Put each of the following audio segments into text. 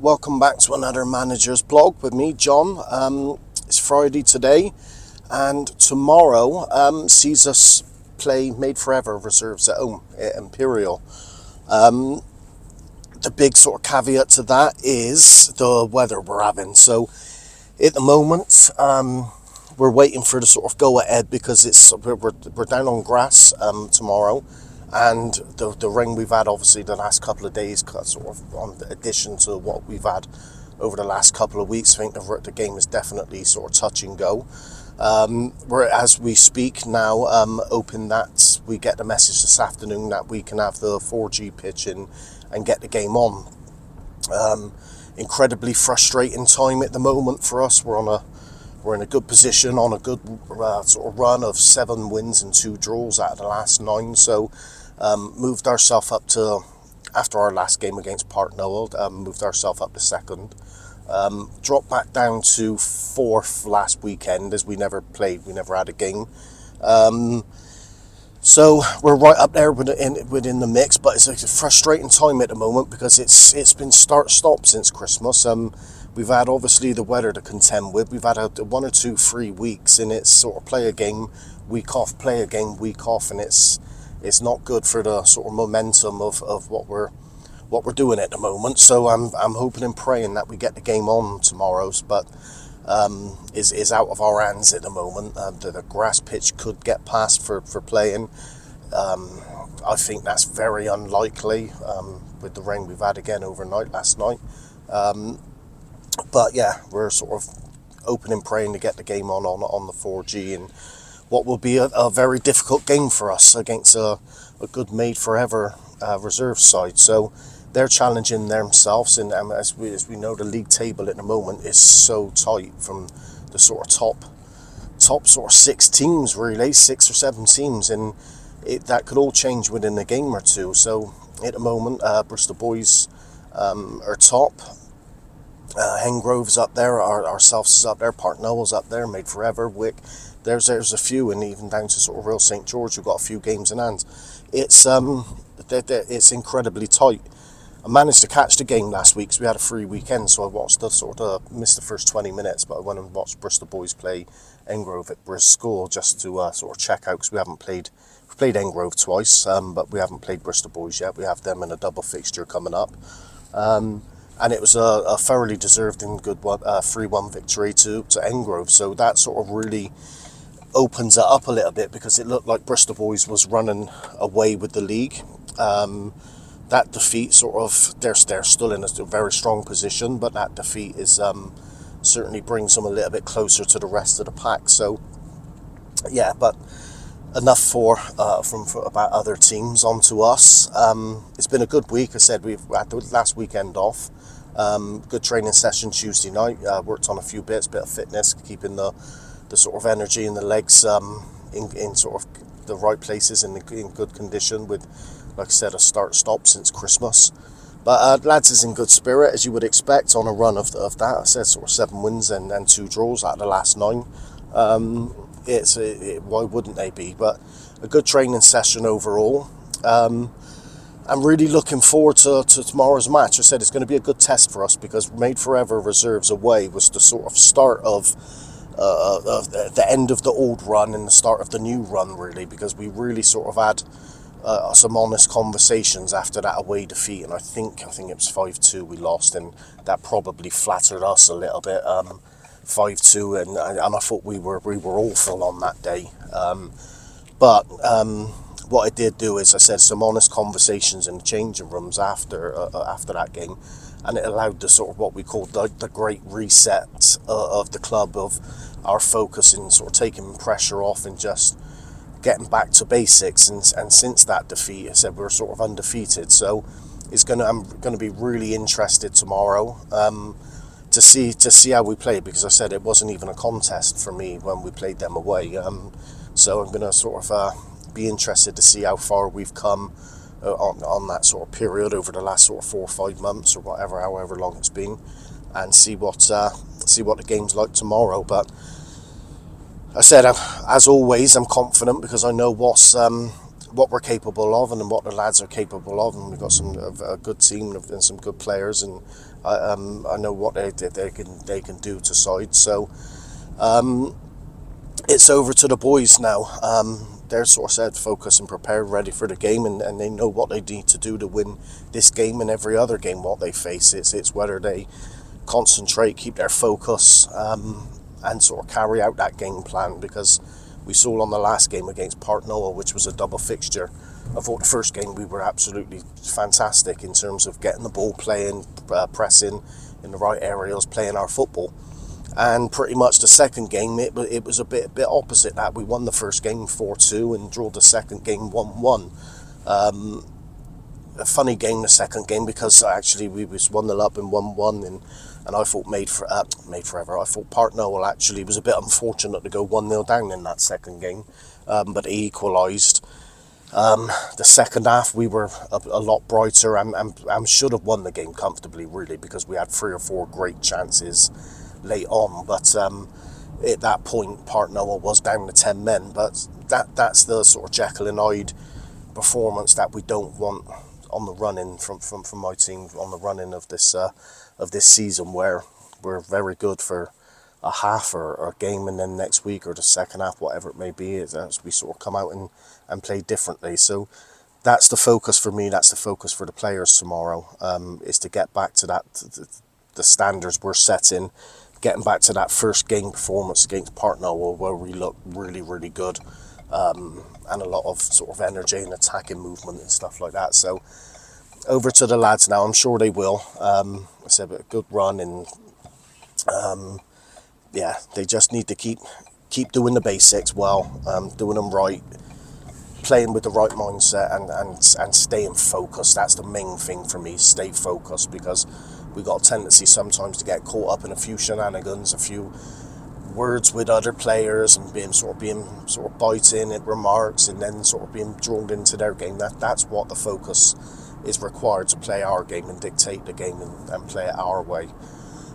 welcome back to another manager's blog with me, John. It's Friday today, and tomorrow sees us play Made Forever reserves at home at Imperial. The big sort of caveat to that is the weather we're having. So at the moment, we're waiting for the sort of go ahead because we're down on grass tomorrow. And the rain we've had, obviously, the last couple of days, sort of on addition to what we've had over the last couple of weeks, I think the game is definitely sort of touch and go. We're, as we speak now, hoping that we get the message this afternoon that we can have the 4G pitch in and get the game on. Incredibly frustrating time at the moment for us. We're in a good position on a good sort of run of 7 wins and 2 draws out of the last 9. So moved ourselves up to, after our last game against Park Noel, moved ourselves up to 2nd. Dropped back down to 4th last weekend as we never had a game. So we're right up there within the mix, but it's a frustrating time at the moment because it's been start-stop since Christmas. We've had obviously the weather to contend with. We've had 1 or 2 free weeks, and it's sort of play a game week off, play a game week off, and it's not good for the sort of momentum of what we're doing at the moment. So I'm hoping and praying that we get the game on tomorrow's, but is out of our hands at the moment. The grass pitch could get passed for playing. I think that's very unlikely with the rain we've had again overnight last night. But yeah, we're sort of hoping and praying to get the game on the 4G and what will be a very difficult game for us against a good Made Forever reserve side. So they're challenging themselves, and as we know, the league table at the moment is so tight from the sort of top sort of 6 teams, really, 6 or 7 teams, and that could all change within a game or two. So at the moment, Bristol Boys are top. Hengrove's up there, ourselves is up there, Park Noel's up there, Made Forever, Wick. There's a few, and even down to sort of Real St George, we've got a few games in hand. It's incredibly tight. I managed to catch the game last week because we had a free weekend, so I watched missed the first 20 minutes, but I went and watched Bristol Boys play Hengrove at Bristol just to sort of check out, because we've played Hengrove twice, but we haven't played Bristol Boys yet. We have them in a double fixture coming up. And it was a thoroughly deserved and good 3-1 victory to Hengrove. So that sort of really opens it up a little bit, because it looked like Bristol Boys was running away with the league. That defeat sort of, they're still in a very strong position, but that defeat is certainly brings them a little bit closer to the rest of the pack. So yeah, but enough from about other teams onto us. It's been a good week. I said we've had the last weekend off. Good training session Tuesday night. Worked on a few bit of fitness, keeping the sort of energy in the legs in sort of the right places, in good condition, with, like I said, a start-stop since Christmas. But lads is in good spirit, as you would expect, on a run of that. I said sort of 7 wins and 2 draws out of the last 9. Why wouldn't they be? But a good training session overall. I'm really looking forward to tomorrow's match. I said it's going to be a good test for us, because Made Forever reserves away was the sort of start of the end of the old run and the start of the new run, really, because we really sort of had some honest conversations after that away defeat, and I think it was 5-2 we lost, and that probably flattered us a little bit. 5-2, and I thought we were awful on that day. But what I did do is I said some honest conversations in the changing rooms after that game, and it allowed the sort of what we called the great reset of the club, of our focus in sort of taking pressure off and just getting back to basics. And since that defeat, I said we're sort of undefeated. So I'm going to be really interested tomorrow to see how we play, because I said it wasn't even a contest for me when we played them away. So I'm going to sort of be interested to see how far we've come on that sort of period over the last sort of 4 or 5 months, or whatever, however long it's been, and see what the game's like tomorrow. But I said, as always, I'm confident, because I know what's what we're capable of and what the lads are capable of, and we've got a good team and some good players, and I know what they can do to side. So it's over to the boys now. They're sort of set, focused and prepared, ready for the game, and they know what they need to do to win this game and every other game what they face. It's whether they concentrate, keep their focus, and sort of carry out that game plan, because we saw on the last game against Park Noel, which was a double fixture. I thought the first game we were absolutely fantastic in terms of getting the ball, playing, pressing in the right areas, playing our football. And pretty much the second game, it was a bit opposite that. We won the first game 4-2 and drew the second game 1-1. A funny game, the second game, because actually we was 1-0 up and 1-1, and I thought made forever. I thought Park Noel actually was a bit unfortunate to go 1-0 down in that second game, but he equalised. The second half we were a lot brighter and should have won the game comfortably, really, because we had 3 or 4 great chances late on, but at that point Park Noel was down to 10 men. But that's the sort of Jekyll and Hyde performance that we don't want on the run-in from my team on the run-in of this season, where we're very good for a half or a game, and then next week or the second half, whatever it may be, as we sort of come out and play differently. So that's the focus for me, that's the focus for the players tomorrow, is to get back to that, the standards we're setting, getting back to that first game performance against Park Noel, where we look really, really good, and a lot of sort of energy and attacking movement and stuff like that. So over to the lads now. I'm sure they will. I said a good run, and they just need to keep doing the basics well, doing them right, playing with the right mindset, and staying focused. That's the main thing for me. Stay focused, because we've got a tendency sometimes to get caught up in a few shenanigans, a few words with other players, and being sort of biting at remarks, and then sort of being drawn into their game. That's what the focus is required, to play our game and dictate the game and play it our way.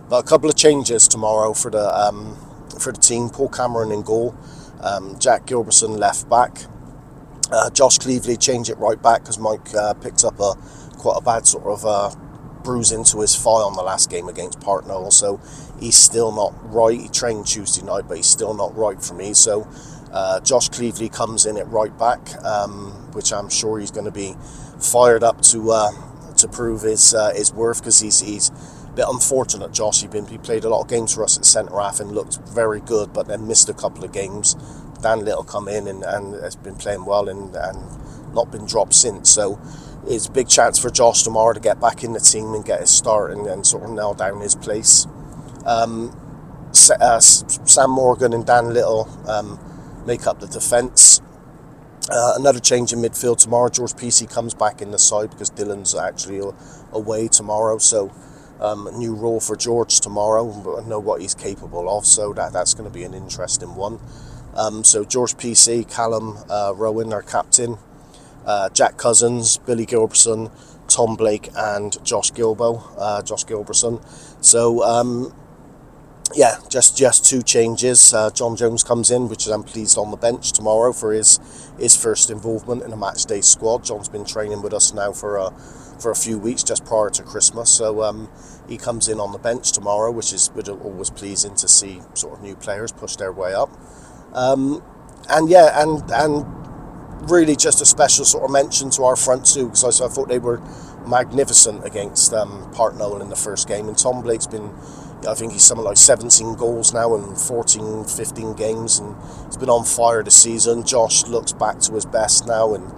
But a couple of changes tomorrow for the team. Paul Cameron in goal, Jack Gilbertson left back, Josh Cleveley changed it right back, because Mike picked up quite a bad sort of bruise into his thigh on the last game against Park Noel, so he's still not right. He trained Tuesday night, but he's still not right for me. So Josh Cleveley comes in at right back, which I'm sure he's going to be fired up to prove his worth, because he's a bit unfortunate. Josh, he played a lot of games for us at centre half and looked very good, but then missed a couple of games. Dan Little come in and has been playing well and not been dropped since. So it's a big chance for Josh tomorrow to get back in the team and get his start and sort of nail down his place. Sam Morgan and Dan Little make up the defence. Another change in midfield tomorrow. George PC comes back in the side, because Dylan's actually away tomorrow. So a new role for George tomorrow. I know what he's capable of, so that's going to be an interesting one. So George PC, Callum Rowan, our captain, Jack Cousins, Billy Gilbertson, Tom Blake, and Josh Gilbertson. So just 2 changes. John Jones comes in, which I'm pleased, on the bench tomorrow for his first involvement in a match day squad. John's been training with us now for a few weeks, just prior to Christmas. So he comes in on the bench tomorrow, which is always pleasing to see sort of new players push their way up. And really just a special sort of mention to our front two, because I thought they were magnificent against Park Noel in the first game. And Tom Blake's been, I think he's something like 17 goals now in 15 games, and he's been on fire this season. Josh looks back to his best now, and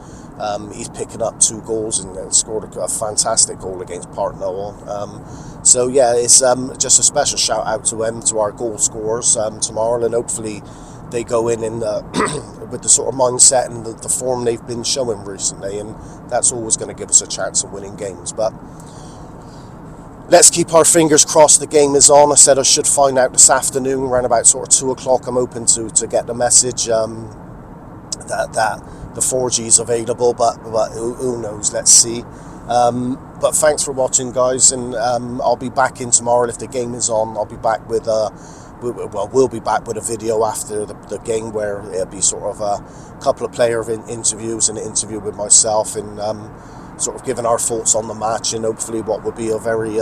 he's picking up 2 goals and scored a fantastic goal against Park Noel. It's just a special shout out to them, to our goal scorers tomorrow, and hopefully they go in with the sort of mindset and the form they've been showing recently, and that's always going to give us a chance of winning games. But let's keep our fingers crossed. The game is on. I said I should find out this afternoon around about sort of 2 o'clock. I'm hoping to get the message that the 4G is available, but who knows? Let's see. But thanks for watching, guys, and I'll be back in tomorrow if the game is on. I'll be back with we'll be back with a video after the game where it'll be sort of a couple of player interviews and an interview with myself, and sort of giving our thoughts on the match and hopefully what would be a very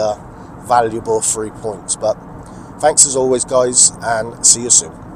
valuable 3 points. But thanks as always, guys, and see you soon.